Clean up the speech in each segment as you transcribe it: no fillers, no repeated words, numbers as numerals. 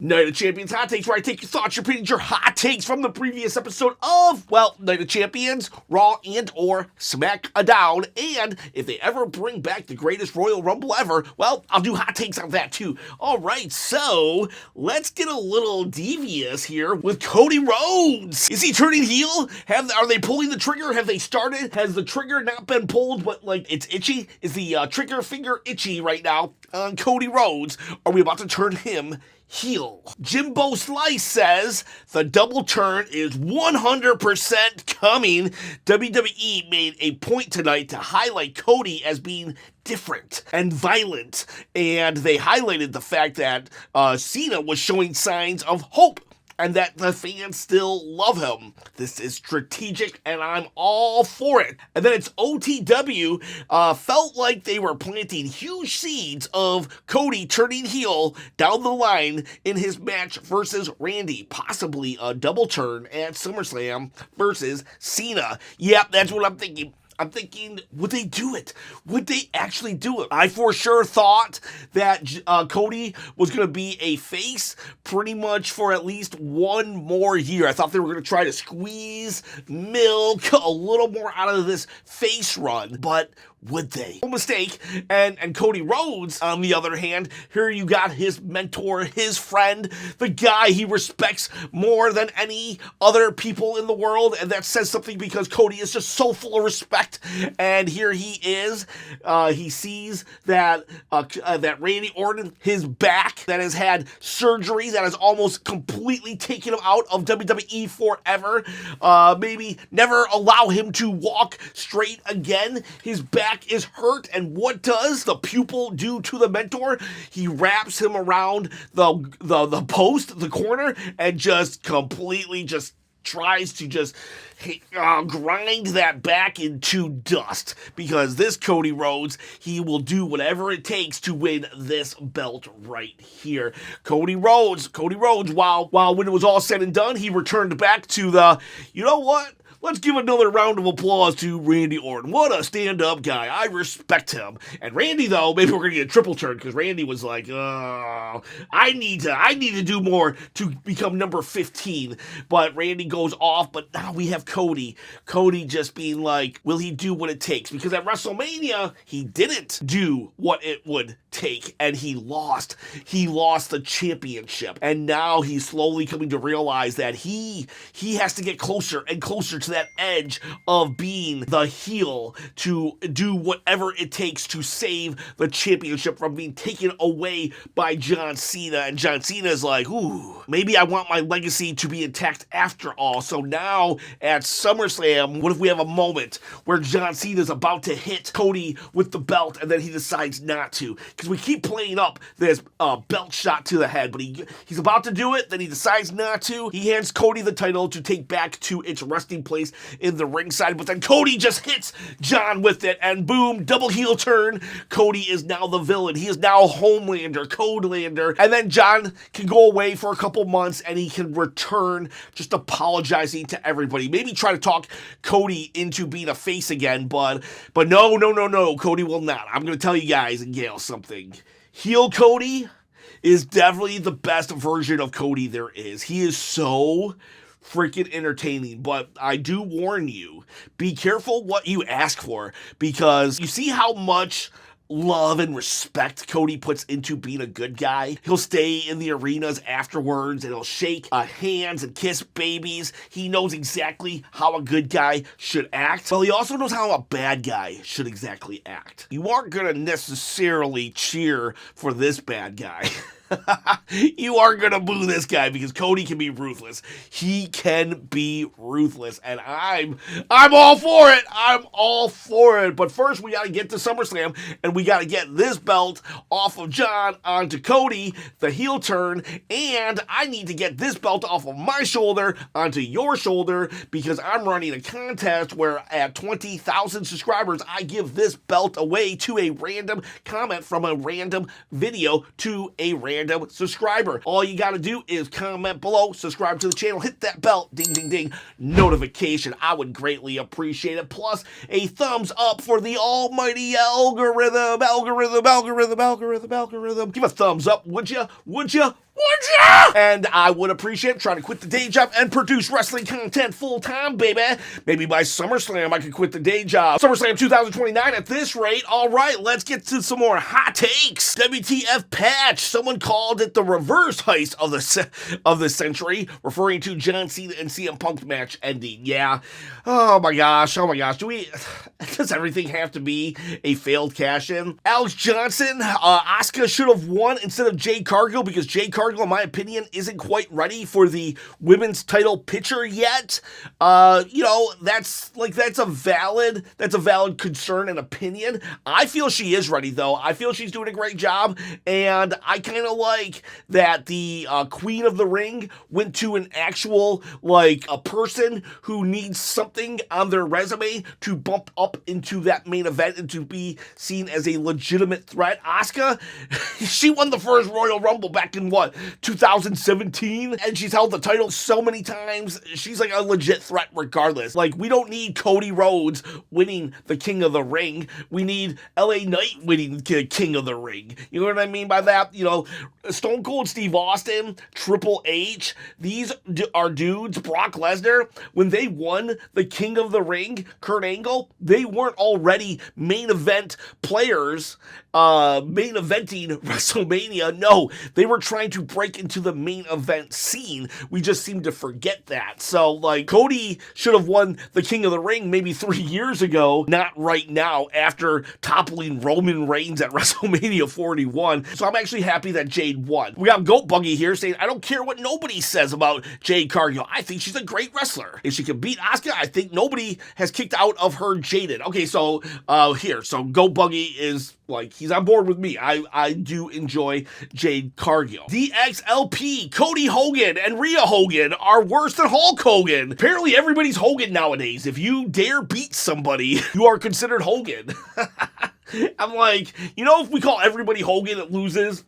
Night of Champions Hot Takes, where I take your thoughts, your opinions, your hot takes from the previous episode of, well, Night of Champions, Raw and or SmackDown, and if they ever bring back the greatest Royal Rumble ever, well, I'll do hot takes on that too. Alright, so, let's get a little devious here with Cody Rhodes. Is he turning heel? Are they pulling the trigger? Have they started? Has the trigger not been pulled, but like, it's itchy? Is the trigger finger itchy right now on Cody Rhodes? Are we about to turn him heel? Jimbo Slice says the double turn is 100% coming. WWE made a point tonight to highlight Cody as being different and violent, and they highlighted the fact that Cena was showing signs of hope and that the fans still love him. This is strategic, and I'm all for it. And then it's OTW felt like they were planting huge seeds of Cody turning heel down the line in his match versus Randy, possibly a double turn at SummerSlam versus Cena. Yep, that's what I'm thinking. I'm thinking, would they do it? Would they actually do it? I for sure thought that Cody was going to be a face pretty much for at least one more year. I thought they were going to try to squeeze, milk a little more out of this face run, but would they? No mistake. And Cody Rhodes, on the other hand, here you got his mentor, his friend, the guy he respects more than any other people in the world, and that says something because Cody is just so full of respect. And here he is. He sees that Randy Orton, his back, that has had surgery, that has almost completely taken him out of WWE forever. Maybe never allow him to walk straight again. His back is hurt, and what does the pupil do to the mentor? He wraps him around the post, the corner, and just completely just tries to just grind that back into dust, because this Cody Rhodes, he will do whatever it takes to win this belt right here. Cody Rhodes, while when it was all said and done, he returned back to the, you know what? Let's give another round of applause to Randy Orton. What a stand-up guy. I respect him. And Randy, though, maybe we're going to get a triple turn, because Randy was like, I need to do more to become number 15. But Randy goes off, but now we have Cody. Cody just being like, will he do what it takes? Because at WrestleMania, he didn't do what it would take, and he lost. He lost the championship. And now he's slowly coming to realize that he has to get closer and closer to that edge of being the heel, to do whatever it takes to save the championship from being taken away by John Cena. And John Cena is like, ooh, maybe I want my legacy to be intact after all. So now at SummerSlam, what if we have a moment where John Cena is about to hit Cody with the belt, and then he decides not to? Because we keep playing up this belt shot to the head, but he's about to do it, then he decides not to. He hands Cody the title to take back to its resting place in the ringside, but then Cody just hits John with it, and boom, double heel turn. Cody is now the villain. He is now Homelander, Codelander, and then John can go away for a couple months, and he can return just apologizing to everybody. Maybe try to talk Cody into being a face again, but no, Cody will not. I'm going to tell you guys and Gail something. Heel Cody is definitely the best version of Cody there is. He is so freaking entertaining, but I do warn you, be careful what you ask for, because you see how much love and respect Cody puts into being a good guy. He'll stay in the arenas afterwards, and he'll shake hands and kiss babies. He knows exactly how a good guy should act. Well, he also knows how a bad guy should exactly act. You aren't gonna necessarily cheer for this bad guy. You are gonna boo this guy, because Cody can be ruthless. He can be ruthless, and I'm all for it. I'm all for it. But first, we gotta get to SummerSlam, and we gotta get this belt off of John onto Cody, the heel turn, and I need to get this belt off of my shoulder onto your shoulder, because I'm running a contest where at 20,000 subscribers, I give this belt away to a random comment from a random video to a random subscriber. All you gotta do is comment below, subscribe to the channel, hit that bell, ding, ding, ding, notification. I would greatly appreciate it. Plus, a thumbs up for the almighty algorithm. Give a thumbs up, would ya? And I would appreciate trying to quit the day job and produce wrestling content full-time, baby. Maybe by SummerSlam, I could quit the day job. SummerSlam 2029 at this rate. All right, let's get to some more hot takes. WTF patch. Someone called it the reverse heist of the century, referring to John Cena and CM Punk's match ending. Yeah. Oh my gosh. Does everything have to be a failed cash-in? Alex Johnson, Asuka should have won instead of Jade Cargill because Jade Cargill, in my opinion, isn't quite ready for the women's title picture yet. That's a valid concern and opinion. I feel she is ready though. I feel she's doing a great job, and I kind of like that the Queen of the Ring went to an actual a person who needs something on their resume to bump up into that main event and to be seen as a legitimate threat. Asuka, she won the first Royal Rumble back in 2017, and she's held the title so many times. She's like a legit threat regardless. We don't need Cody Rhodes winning the King of the Ring. We need LA Knight winning the King of the Ring. You know what I mean by that? Stone Cold Steve Austin, Triple H, these are dudes. Brock Lesnar, when they won the King of the Ring, Kurt Angle, they weren't already main event players, main eventing WrestleMania. No, they were trying to break into the main event scene. We just seem to forget that. So, Cody should have won the King of the Ring maybe 3 years ago, not right now after toppling Roman Reigns at WrestleMania 41. So I'm actually happy that Jade won. We got Goat Buggy here saying, I don't care what nobody says about Jade Cargill. I think she's a great wrestler. If she can beat Asuka, I think nobody has kicked out of her jaded. Okay, so Goat Buggy is he's on board with me. I do enjoy Jade Cargill. DXLP, Cody Hogan and Rhea Hogan are worse than Hulk Hogan. Apparently everybody's Hogan nowadays. If you dare beat somebody, you are considered Hogan. I'm if we call everybody Hogan, it loses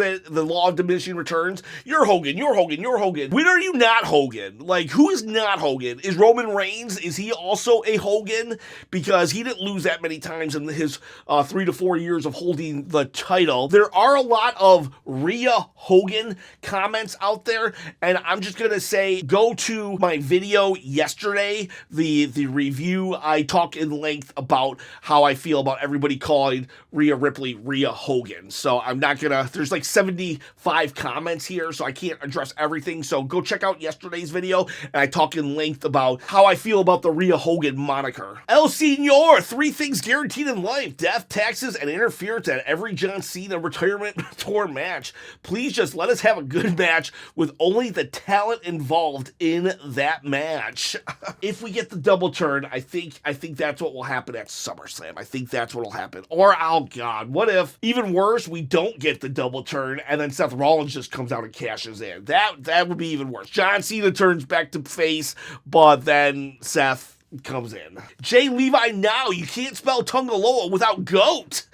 it. The law of diminishing returns. You're Hogan. When are you not Hogan? Who is not Hogan? Is Roman Reigns, is he also a Hogan? Because he didn't lose that many times in his 3 to 4 years of holding the title. There are a lot of Rhea Hogan comments out there, and I'm just going to say, go to my video yesterday, the review. I talk in length about how I feel about everybody calling Rhea Ripley Rhea Hogan. So I'm not going to there's 75 comments here, so I can't address everything. So go check out yesterday's video, and I talk in length about how I feel about the Rhea Hogan moniker. El Senor, 3 things guaranteed in life: death, taxes, and interference at every John Cena retirement tour match. Please just let us have a good match with only the talent involved in that match. If we get the double turn, I think that's what will happen at SummerSlam. I think that's what will happen. Or, oh God, what if, even worse, we don't get the double turn and then Seth Rollins just comes out and cashes in? That would be even worse. John Cena turns back to face, but then Seth comes in. Jay Levi, now you can't spell Tungaloa without goat.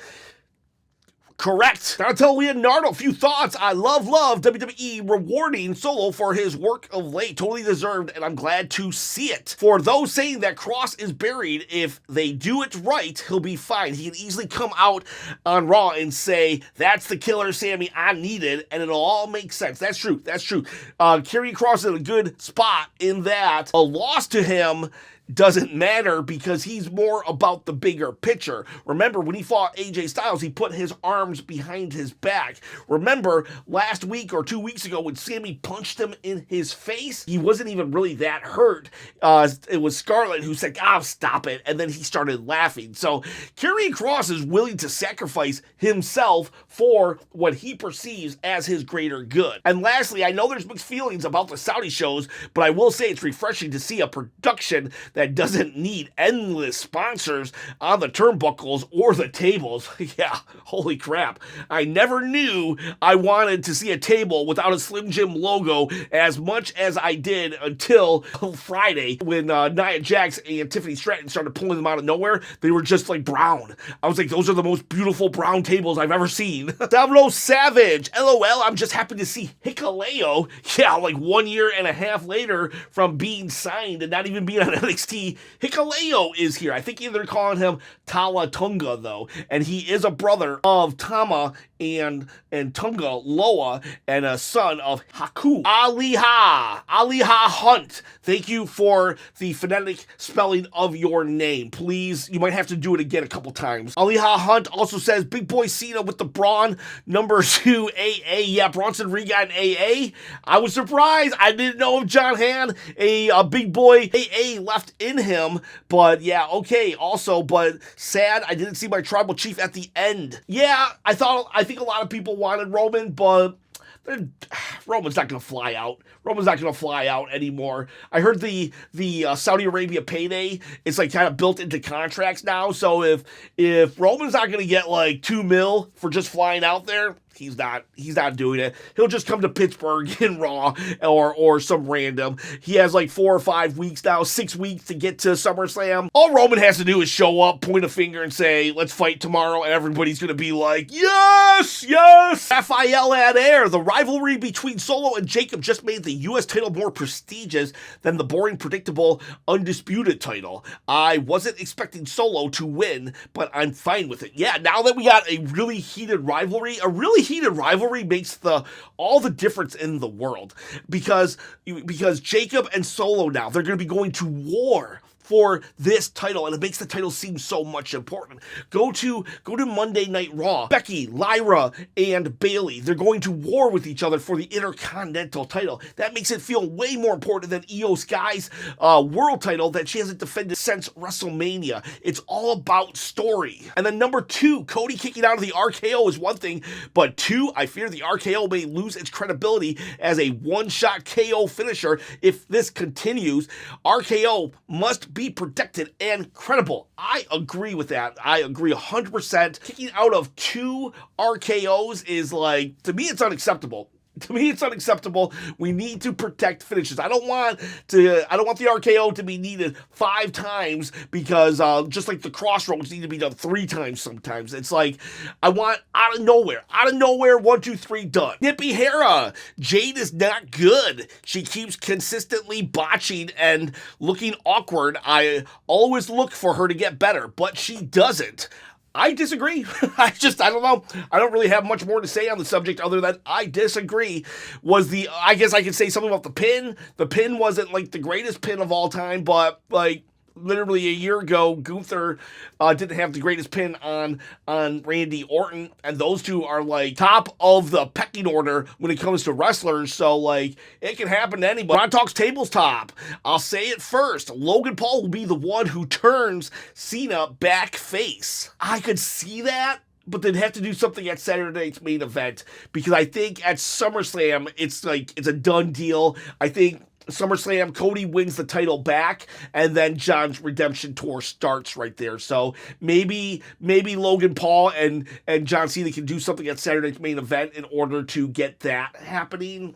Correct. Donatello Leonardo, a few thoughts. I love WWE rewarding Solo for his work of late. Totally deserved, and I'm glad to see it. For those saying that Kross is buried, if they do it right, he'll be fine. He can easily come out on Raw and say, that's the killer Sami I needed, and it'll all make sense. That's true. Karrion Kross is in a good spot in that a loss to him doesn't matter because he's more about the bigger picture. Remember, when he fought AJ Styles, he put his arms behind his back. Remember, last week or 2 weeks ago when Sami punched him in his face, he wasn't even really that hurt. It was Scarlett who said, stop it, and then he started laughing. So Karrion Kross is willing to sacrifice himself for what he perceives as his greater good. And lastly, I know there's mixed feelings about the Saudi shows, but I will say it's refreshing to see a production that doesn't need endless sponsors on the turnbuckles or the tables. Yeah, holy crap. I never knew I wanted to see a table without a Slim Jim logo as much as I did until Friday when Nia Jax and Tiffany Stratton started pulling them out of nowhere. They were just brown. I was like, those are the most beautiful brown tables I've ever seen. Davlo Savage, LOL, I'm just happy to see Hikuleo. Yeah, 1 year and a half later from being signed and not even being on NXT NXT, Hikuleo is here. I think they're calling him Tala Tunga, though, and he is a brother of Tama and Tunga Loa, and a son of Haku. Aliha Hunt. Thank you for the phonetic spelling of your name. Please, you might have to do it again a couple times. Aliha Hunt also says, Big Boy Cena with the Braun number 2 AA. Yeah, Bronson Reed got an AA. I was surprised. I didn't know if John had a Big Boy AA left in him, but yeah, okay. Also, but sad I didn't see my tribal chief at the end. Yeah, I think a lot of people wanted Roman, but Roman's not going to fly out. Roman's not going to fly out anymore. I heard the Saudi Arabia payday is like kind of built into contracts now. So if Roman's not going to get like $2 million for just flying out there, he's not doing it. He'll just come to Pittsburgh in Raw or some random. He has like 4 or 5 weeks now, 6 weeks to get to SummerSlam. All Roman has to do is show up, point a finger, and say, let's fight tomorrow, and everybody's going to be like, yes, yes! Rafael Adair, the rivalry between Solo and Jacob just made the U.S. title more prestigious than the boring, predictable, undisputed title. I wasn't expecting Solo to win, but I'm fine with it. Yeah, now that we got a really heated rivalry makes all the difference in the world, because Jacob and Solo now, they're going to be going to war for this title, and it makes the title seem so much important. Go to Monday Night Raw. Becky, Lyra, and Bayley, they're going to war with each other for the Intercontinental title. That makes it feel way more important than Io Sky's world title that she hasn't defended since WrestleMania. It's all about story. And then number 2, Cody kicking out of the RKO is one thing, but 2, I fear the RKO may lose its credibility as a one-shot KO finisher if this continues. RKO must be protected and credible. I agree with that. I agree 100%. Kicking out of 2 RKOs is like, to me, it's unacceptable. To me, it's unacceptable. We need to protect finishes. I don't want the RKO to be needed 5 times because just like the crossroads need to be done 3 times sometimes. It's like, I want out of nowhere, 1, 2, 3, done. Nippy Hera, Jade is not good. She keeps consistently botching and looking awkward. I always look for her to get better, but she doesn't. I disagree. I don't know. I don't really have much more to say on the subject other than I disagree. I guess I could say something about the pin. The pin wasn't like the greatest pin of all time, but like literally a year ago, Gunther didn't have the greatest pin on Randy Orton, and those two are like top of the pecking order when it comes to wrestlers, so like it can happen to anybody. Ron Talks Tables Top. I'll say it first. Logan Paul will be the one who turns Cena back face. I could see that, but they'd have to do something at Saturday night's main event, because I think at SummerSlam, it's a done deal. I think SummerSlam, Cody wins the title back, and then John's redemption tour starts right there. So maybe Logan Paul and John Cena can do something at Saturday's main event in order to get that happening.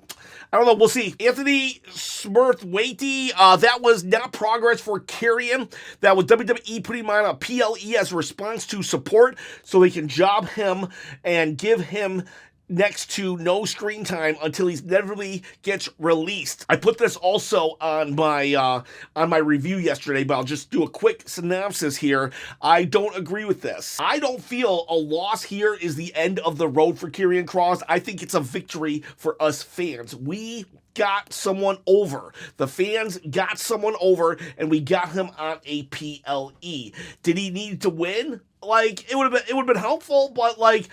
I don't know. We'll see. Anthony Smurthwaite, that was not progress for Karrion. That was WWE putting him on a PLE as a response to support so they can job him and give him next to no screen time until he inevitably gets released. I put this also on my review yesterday, but I'll just do a quick synopsis here. I don't agree with this. I don't feel a loss here is the end of the road for Karrion Kross. I think it's a victory for us fans. We got someone over. The fans got someone over, and we got him on a PLE. Did he need to win? Like, it would have been helpful, but like,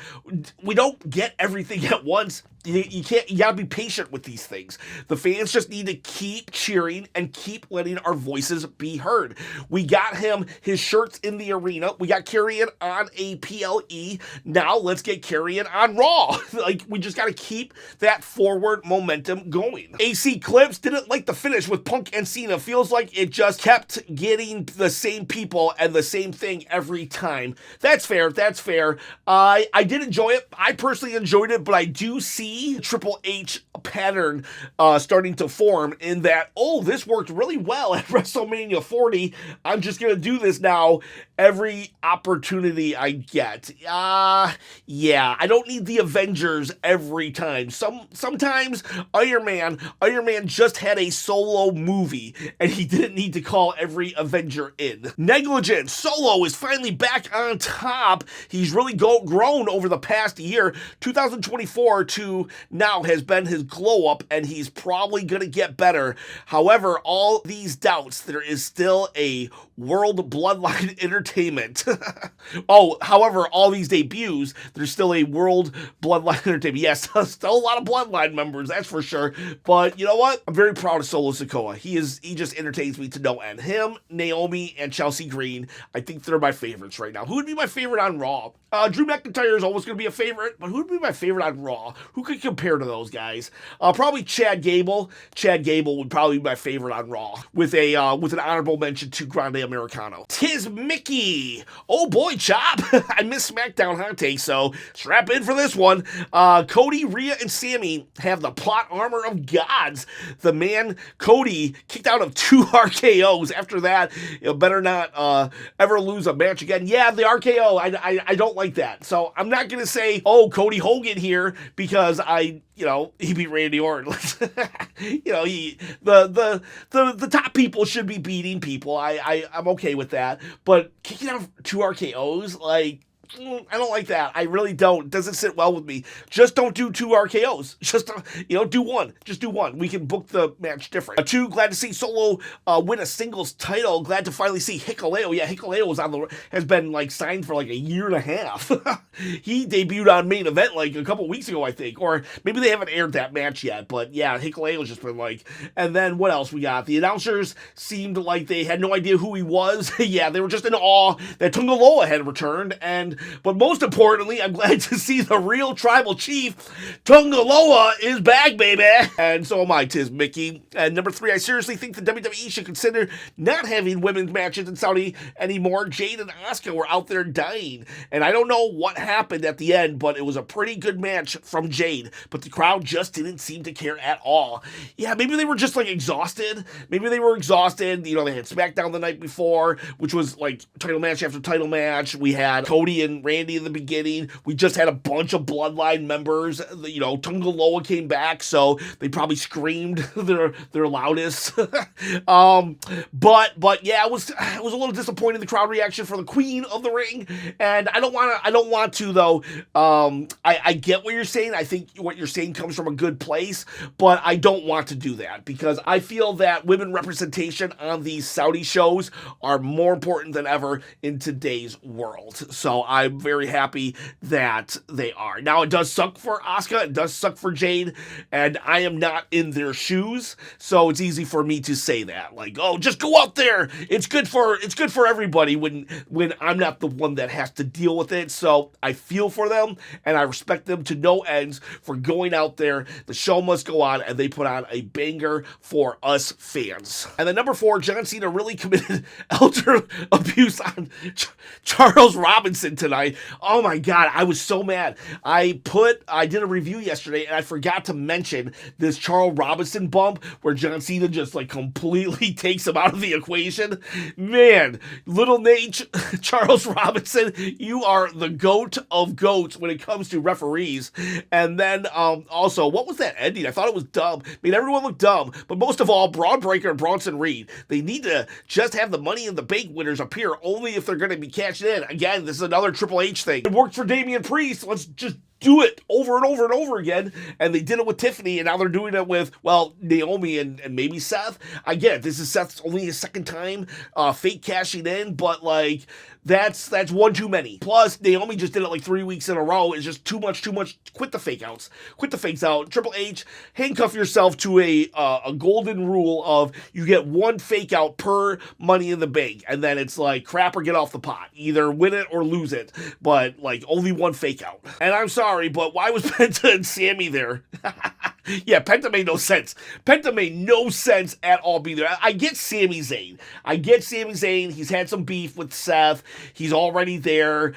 we don't get everything at once. You gotta be patient with these things. The fans just need to keep cheering and keep letting our voices be heard. We got him his shirts in the arena. We got Karrion on a PLE. Now let's get Karrion on Raw. Like, we just gotta keep that forward momentum going. AC Clips didn't like the finish with Punk and Cena. Feels like it just kept getting the same people and the same thing every time. That's fair. I did enjoy it. I personally enjoyed it, but I do see see Triple H pattern starting to form in that, oh, this worked really well at WrestleMania 40. I'm just going to do this now every opportunity I get. Yeah, I don't need the Avengers every time. Sometimes Iron Man just had a solo movie, and he didn't need to call every Avenger in. Negligent. Solo is finally back on top. He's really grown over the past year. 2024 to now has been his glow up, and he's probably going to get better. However, all these doubts, there is still a World Bloodline Entertainment. However, all these debuts, there's still a World Bloodline Entertainment. Yes, still a lot of Bloodline members, that's for sure. But you know what? I'm very proud of Solo Sikoa. He just entertains me to no end. Him, Naomi, and Chelsea Green, I think they're my favorites right now. Who would be my favorite on Raw? Drew McIntyre is always going to be a favorite, but who would be my favorite on Raw? Who could compare to those guys? Probably Chad Gable. Chad Gable would probably be my favorite on Raw, with an honorable mention to Grande Americano. Tis Mickey. Oh boy, Chop. I missed SmackDown hot take, so strap in for this one. Cody, Rhea, and Sami have the plot armor of gods. The man Cody kicked out of 2 RKOs. After that, better not ever lose a match again. Yeah, the RKO, I don't like that. So I'm not gonna say, oh, Cody Hogan here, because he beat Randy Orton. The top people should be beating people. I'm okay with that. But kicking out 2 RKOs, I don't like that. I really don't. It doesn't sit well with me. Just don't do 2 RKOs. Just, do one. Just do one. We can book the match different. 2, glad to see Solo win a singles title. Glad to finally see Hikuleo. Yeah, Hikuleo has been signed for a year and a half. He debuted on Main Event a couple weeks ago, I think. Or maybe they haven't aired that match yet. But yeah, Hikuleo's just been And then what else we got? The announcers seemed like they had no idea who he was. Yeah, they were just in awe that Tunga Loa had returned. But most importantly, I'm glad to see the real tribal chief, Tunga Loa, is back, baby. And so am I, Tis Mickey. And number 3, I seriously think the WWE should consider not having women's matches in Saudi anymore. Jade and Asuka were out there dying. And I don't know what happened at the end, but it was a pretty good match from Jade. But the crowd just didn't seem to care at all. Yeah, maybe they were just exhausted. Maybe they were exhausted. They had SmackDown the night before, which was title match after title match. We had Cody and Randy in the beginning. We just had a bunch of Bloodline members. Tunga Loa came back, so they probably screamed their loudest. But yeah, it was a little disappointing, the crowd reaction for the Queen of the Ring, and I don't want to though. I get what you're saying. I think what you're saying comes from a good place, but I don't want to do that because I feel that women representation on these Saudi shows are more important than ever in today's world. So I'm very happy that they are. Now, it does suck for Asuka, it does suck for Jade, and I am not in their shoes, so it's easy for me to say that. Oh, just go out there. It's good for everybody when I'm not the one that has to deal with it. So I feel for them, and I respect them to no ends for going out there. The show must go on, and they put on a banger for us fans. And then number 4, John Cena really committed elder abuse on Charles Robinson tonight. Oh my God, I was so mad. I did a review yesterday and I forgot to mention this Charles Robinson bump where John Cena just completely takes him out of the equation. Man, little Nate, Charles Robinson, you are the GOAT of GOATs when it comes to referees. And then also, what was that ending? I thought it was dumb. Made everyone look dumb. But most of all, Braun Breaker and Bronson Reed, they need to just have the Money in the Bank winners appear only if they're going to be cashing in. Again, this is another Triple H thing. It worked for Damian Priest. Let's just do it over and over and over again. And they did it with Tiffany, and now they're doing it with, Naomi and maybe Seth. I get it. This is Seth's only his second time fake cashing in, but that's one too many. Plus, Naomi just did it 3 weeks in a row. It's just too much. Quit the fake outs. Quit the fakes out. Triple H, handcuff yourself to a golden rule of you get 1 fake out per Money in the Bank. And then it's crap or get off the pot. Either win it or lose it. But only 1 fake out. And I'm sorry, but why was Penta and Sami there? Yeah, Penta made no sense. Penta made no sense at all being there. I get Sami Zayn. He's had some beef with Seth. He's already there.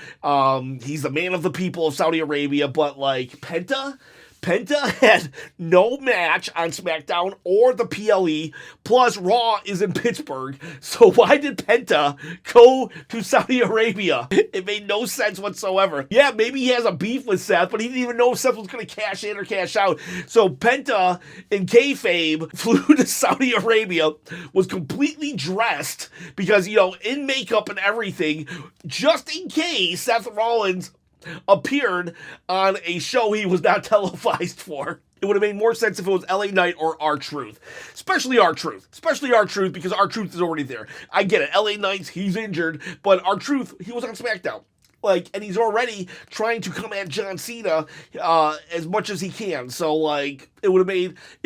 He's the man of the people of Saudi Arabia. But Penta Penta had no match on SmackDown or the PLE, plus Raw is in Pittsburgh. So why did Penta go to Saudi Arabia? It made no sense whatsoever. Yeah, maybe he has a beef with Seth, but he didn't even know if Seth was going to cash in or cash out. So Penta, in kayfabe, flew to Saudi Arabia, was completely dressed because, in makeup and everything, just in case Seth Rollins appeared on a show he was not televised for. It would have made more sense if it was LA Knight or R-Truth. Especially R-Truth, because R-Truth is already there. I get it. LA Knight's, he's injured, but R-Truth, he was on SmackDown. And he's already trying to come at John Cena as much as he can. So, it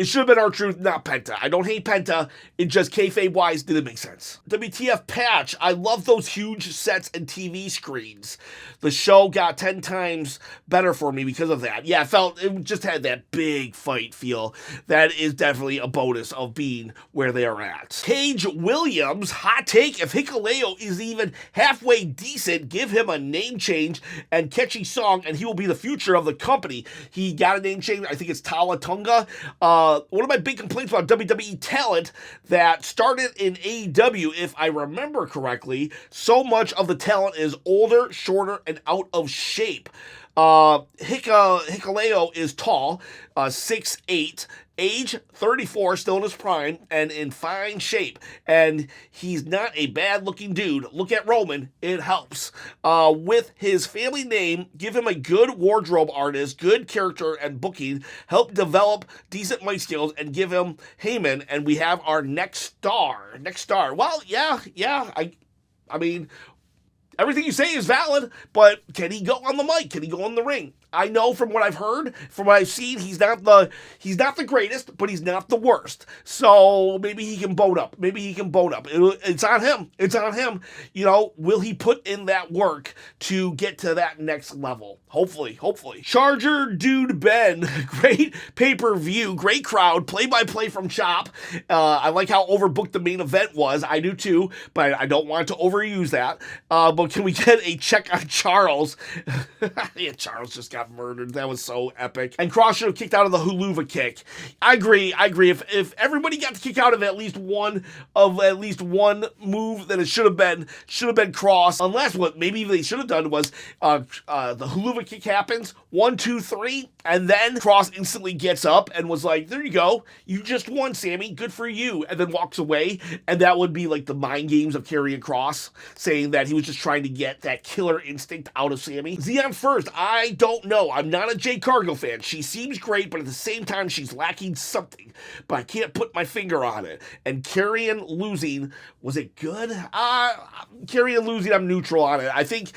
should have been R-Truth, not Penta. I don't hate Penta. It just kayfabe-wise didn't make sense. WTF patch. I love those huge sets and TV screens. The show got 10 times better for me because of that. Yeah, it just had that big fight feel. That is definitely a bonus of being where they are at. Paige Williams, hot take. If Hikuleo is even halfway decent, give him a name change and catchy song, and he will be the future of the company. He got a name change. I think it's Tala Tunga. One of my big complaints about WWE talent that started in AEW, if I remember correctly, so much of the talent is older, shorter, and out of shape. Hikuleo is tall, 6'8", age 34, still in his prime, and in fine shape. And he's not a bad-looking dude. Look at Roman. It helps. With his family name, give him a good wardrobe artist, good character and booking, help develop decent mic skills, and give him Heyman, and we have our next star. Well, yeah. I mean, everything you say is valid, but can he go on the mic? Can he go in the ring? I know from what I've heard, from what I've seen, he's not the greatest, but he's not the worst. So maybe he can boat up. It's on him. Will he put in that work to get to that next level? Hopefully. Charger Dude Ben, great pay-per-view, great crowd, play-by-play from Chop. I like how overbooked the main event was. I do too, but I don't want to overuse that. But can we get a check on Charles? Yeah, Charles just got murdered. That was so epic. And Kross should have kicked out of the Huluva kick. I agree. If everybody got to kick out of at least one move, then it should have been Kross. Unless what maybe they should have done was the Huluva kick happens, 1, 2, 3, and then Kross instantly gets up and was like, there you go. You just won, Sami. Good for you. And then walks away. And that would be like the mind games of Karrion Kross, saying that he was just trying to get that killer instinct out of Sami. Xeon first. I don't know. I'm not a Jade Cargill fan. She seems great, but at the same time, she's lacking something. But I can't put my finger on it. And Karrion losing, was it good? Karrion losing, I'm neutral on it. I think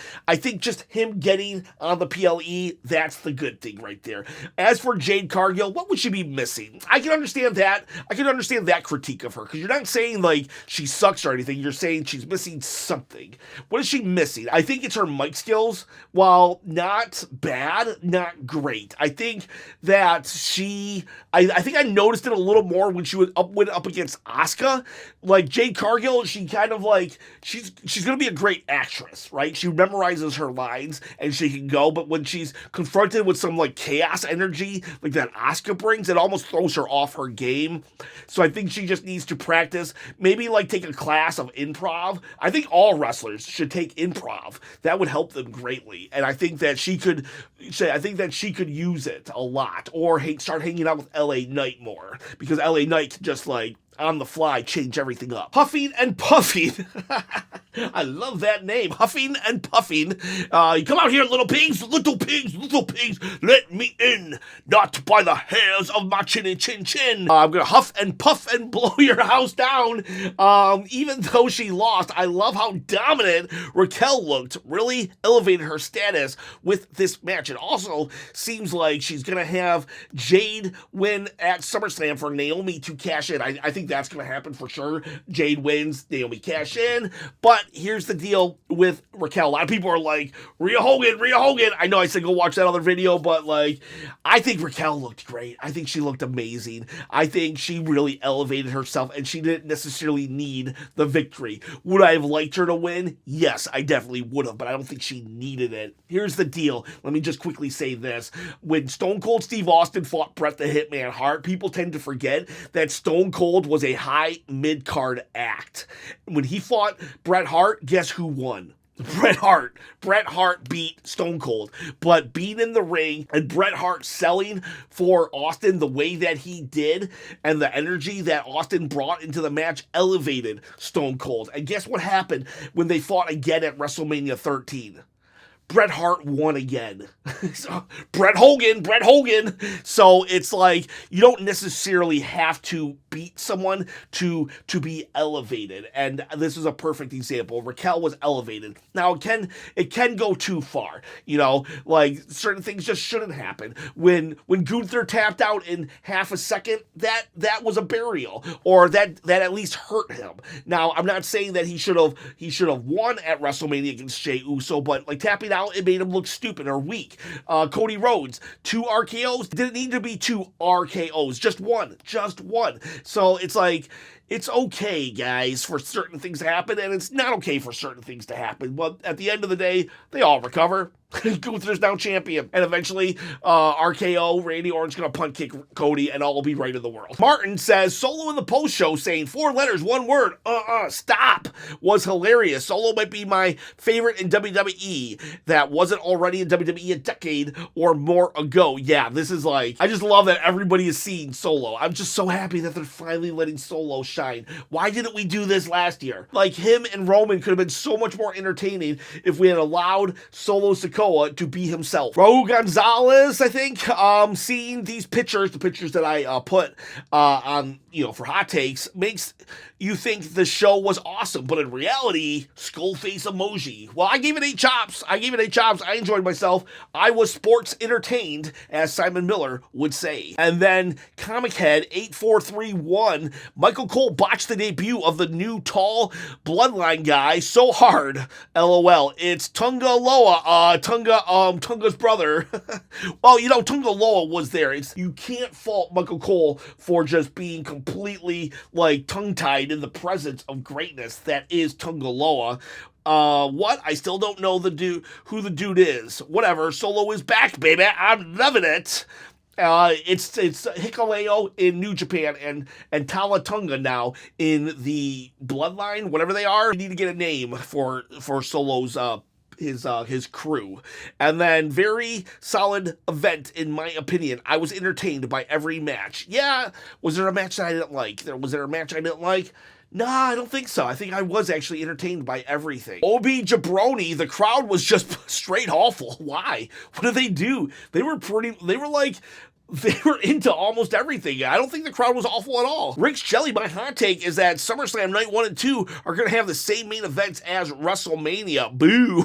just him getting on the PLE, that's the good thing right there. As for Jade Cargill, what would she be missing? I can understand that. Critique of her, because you're not saying like she sucks or anything. You're saying she's missing something. What is she missing? I think it's her mic skills. While not bad, not great. I think that I think I noticed it a little more when she went up against Asuka. Like Jade Cargill, she kind of like, she's going to be a great actress, right? She memorizes her lines and she can go, but when she's confronted with some like chaos energy like that Asuka brings, it almost throws her off her game. So I think she just needs to practice, maybe like take a class of improv. I think all wrestlers should take improv. That would help them greatly. And I think that she could use it a lot, or start hanging out with LA Knight more, because LA Knight can just like on the fly change everything up. Huffing and puffing. I love that name. Huffing and puffing. You come out here, little pigs, let me in. Not by the hairs of my chinny chin chin. I'm gonna huff and puff and blow your house down. Even though she lost, I love how dominant Raquel looked. Really elevated her status with this match. It also seems like she's gonna have Jade win at SummerSlam for Naomi to cash in. I think think that's going to happen for sure. Jade wins, Naomi cash in. But here's the deal with Raquel. A lot of people are like, Rhea Hogan. I know I said go watch that other video, but like, I think Raquel looked great. I think she looked amazing. I think she really elevated herself, and she didn't necessarily need the victory. Would I have liked her to win? Yes, I definitely would have, but I don't think she needed it. Here's the deal. Let me just quickly say this. When Stone Cold Steve Austin fought Bret the Hitman Hart, people tend to forget that Stone Cold was a high mid-card act. When he fought Bret Hart, guess who won? Bret Hart. Bret Hart beat Stone Cold, but being in the ring and Bret Hart selling for Austin the way that he did and the energy that Austin brought into the match elevated Stone Cold. And guess what happened when they fought again at WrestleMania 13? Bret Hart won again. So, Bret Hogan. So it's like, you don't necessarily have to beat someone to be elevated. And this is a perfect example. Raquel was elevated. Now it can go too far. You know, like certain things just shouldn't happen. When Gunther tapped out in half a second, that was a burial, or that at least hurt him. Now, I'm not saying that he should have won at WrestleMania against Jey Uso, but like tapping out, it made him look stupid or weak. Cody Rhodes, 2 RKOs, didn't need to be 2 RKOs, just one. So it's like, it's okay, guys, for certain things to happen, and it's not okay for certain things to happen. But at the end of the day, they all recover. Gunther's now champion. And eventually, RKO, Randy Orton's going to punt kick Cody, and all will be right in the world. Martin says, Solo in the post-show saying 4 letters, 1 word, stop, was hilarious. Solo might be my favorite in WWE that wasn't already in WWE a decade or more ago. Yeah, this is like, I just love that everybody is seeing Solo. I'm just so happy that they're finally letting Solo shine. Why didn't we do this last year? Like, him and Roman could have been so much more entertaining if we had allowed Solo Sikoa to be himself. Raul Gonzalez, I think, seeing these pictures, the pictures that I put on, for hot takes, makes you think the show was awesome, but in reality, skull face emoji. Well, I gave it 8 chops. I enjoyed myself. I was sports entertained, as Simon Miller would say. And then Comic Head 8431, Michael Cole botched the debut of the new tall Bloodline guy so hard. LOL. It's Tunga Loa, Tunga's brother. Well, Tunga Loa was there. You can't fault Michael Cole for just being completely like tongue-tied in the presence of greatness that is Tunga Loa. What? I still don't know who the dude is. Whatever. Solo is back, baby. I'm loving it. It's Hikuleo in New Japan and Talatunga now in the Bloodline, whatever they are. We need to get a name for Solo's his crew. And then very solid event in my opinion. I was entertained by every match. Yeah, was there a match that I didn't like? Was there a match I didn't like? Nah, I don't think so. I think I was actually entertained by everything. Obi Jabroni, the crowd was just straight awful. Why? What did they do? They were into almost everything. I don't think the crowd was awful at all. Rick's Jelly, my hot take is that SummerSlam Night 1 and 2 are going to have the same main events as WrestleMania. Boo!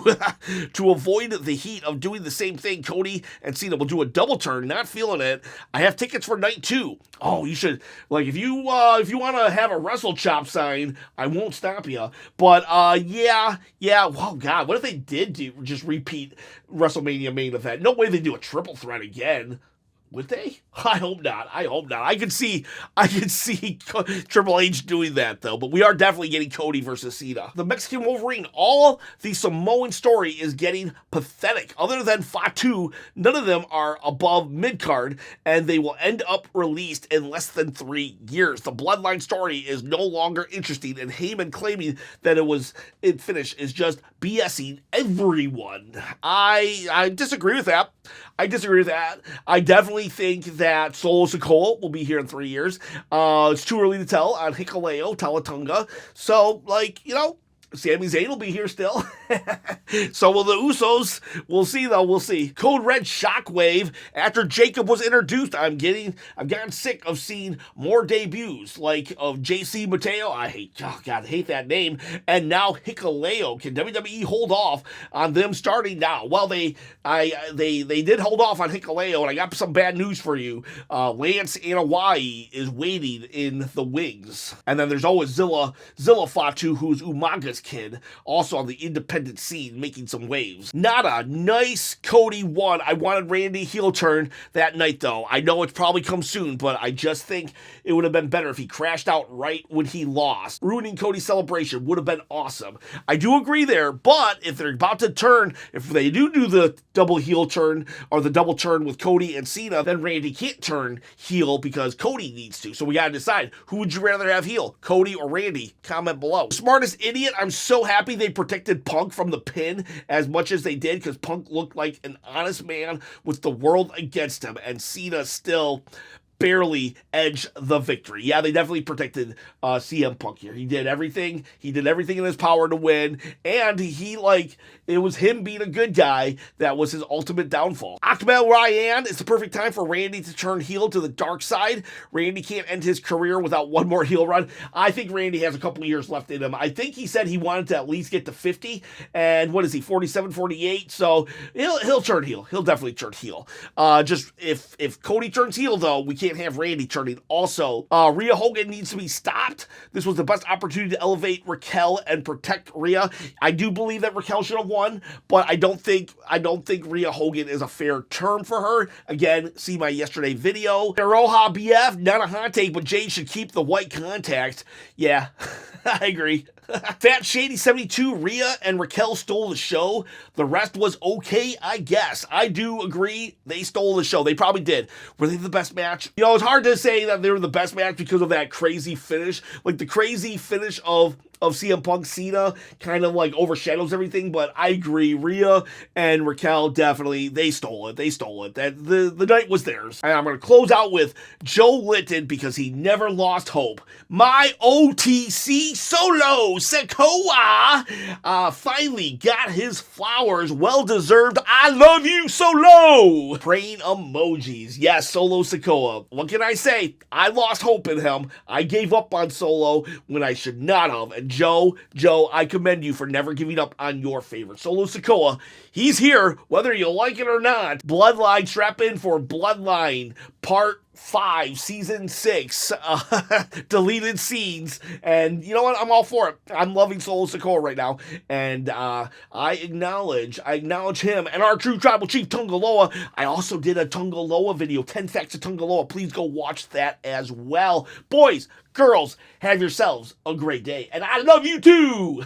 To avoid the heat of doing the same thing, Cody and Cena will do a double turn. Not feeling it. I have tickets for Night 2. Oh, you should, like, if you want to have a WrestleChop sign, I won't stop you. But, yeah. Oh, God, what if they did just repeat WrestleMania main event? No way they do a triple threat again. Would they? I hope not. I could see Triple H doing that, though. But we are definitely getting Cody versus Cena. The Mexican Wolverine, all the Samoan story is getting pathetic. Other than Fatu, none of them are above mid-card, and they will end up released in less than 3 years. The Bloodline story is no longer interesting, and Heyman claiming that it finished is just BSing everyone. I disagree with that. I definitely think that Solo Sikoa will be here in 3 years. It's too early to tell on Hikuleo, Talatunga. So, Sami Zayn will be here still. So will the Usos. We'll see, though. We'll see. Code Red Shockwave. After Jacob was introduced, I've gotten sick of seeing more debuts, like of JC Mateo. I hate that name. And now Hikuleo. Can WWE hold off on them starting now? Well, they did hold off on Hikuleo, and I got some bad news for you. Lance Anoa'i is waiting in the wings. And then there's always Zilla Fatu, who's Umaga's kid, also on the independent scene, making some waves. Nada, nice Cody won. I wanted Randy heel turn that night, though. I know it's probably come soon, but I just think it would have been better if he crashed out right when he lost. Ruining Cody's celebration would have been awesome. I do agree there, but if they're about to turn, if they do the double heel turn or the double turn with Cody and Cena, then Randy can't turn heel because Cody needs to. So we gotta decide, who would you rather have heel, Cody or Randy? Comment below. Smartest idiot, I'm so happy they protected Punk from the pin as much as they did, because Punk looked like an honest man with the world against him, and Cena still barely edged the victory. Yeah, they definitely protected CM Punk here. He did everything in his power to win, and it was him being a good guy that was his ultimate downfall. Akmal Ryan, it's the perfect time for Randy to turn heel to the dark side. Randy can't end his career without one more heel run. I think Randy has a couple of years left in him. I think he said he wanted to at least get to 50, and what is he, 47, 48? So he'll turn heel. He'll definitely turn heel. Just if Cody turns heel, though, we can't have Randy turning. Also, Rhea Hogan needs to be stopped. This was the best opportunity to elevate Raquel and protect Rhea. I do believe that Raquel should have won, but I don't think Rhea Hogan is a fair term for her. Again, see my yesterday video. Aroha BF, not a hot take, but Jade should keep the white contacts. Yeah, I agree. Fat Shady 72, Rhea and Raquel stole the show. The rest was okay, I guess. I do agree they stole the show. They probably did. Were they the best match? You know, it's hard to say that they were the best match because of that crazy finish. Like, the crazy finish of CM Punk Cena kind of like overshadows everything, but I agree. Rhea and Raquel definitely, they stole it. That the night was theirs. And I'm going to close out with Joe Litton because he never lost hope. My OTC solo, Sakoa, finally got his flowers. Well deserved. I love you, Solo. Praying emojis. Yes, Solo Sikoa. What can I say? I lost hope in him. I gave up on Solo when I should not have. And Joe, I commend you for never giving up on your favorite. Solo Sikoa, he's here, whether you like it or not. Bloodline, strap in for Bloodline Part 5, Season 6, deleted scenes, and you know what? I'm all for it. I'm loving Solo Sikoa right now, and I acknowledge him and our true tribal chief, Tungaloa. I also did a Tungaloa video, 10 facts of Tungaloa. Please go watch that as well. Boys, girls, have yourselves a great day, and I love you too!